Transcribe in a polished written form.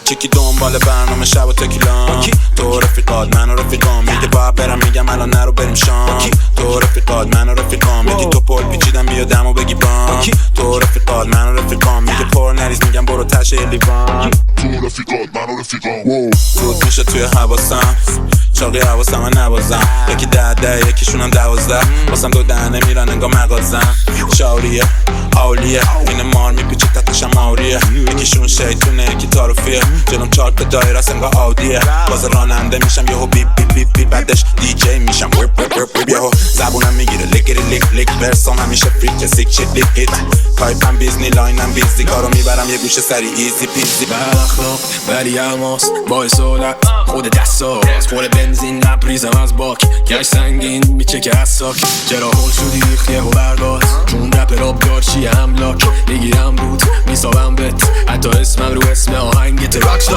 چکی دنبال برنامه شب و تکیلان تو رفیقات من و رفیقام میگه باید برم میگم الان نرو بریم شام تو رفیقات من و رفیقام میگی تو پل پیچیدم بیا دمو بگی بام تو رفیقات من و رفیقام میگه پر نریز میگم برو تشه لیوان تو رفیقات من و رفیقام فوت میشه توی حواسم چاقی حواسم من نوازم یکی 10 یکیشونم 12 واسم دو دهنه میرن انگار مغازم شاوریه اولیه این مار میپیچه تتشم آوریه یکیشون شیطونه یکی تاروفیه جلوم 4 تا دایره است انگار آودیه باز راننده میشم یهو بیپ بیپ بیپ بیپ بعدش دی جی میشم یهو زبونم میگیره لیکری لیک لیک ورسام همیشه فریک سیک چیت لیک هیت پایپم بیزنی لاینم بیزی کارو میبرم یه گوشه سری ایزی پیزی بد اخلاق ولی الماس با اصالت خود دستاز خور بنزین نبریزم از باک گشت سنگین میچکه از ساک چرا هول شدی ریختیه و برداز چون رپ راب دارچیه املاک بگیرم بود میسابم بت حتی اسمم رو اسم آهنگت راکستار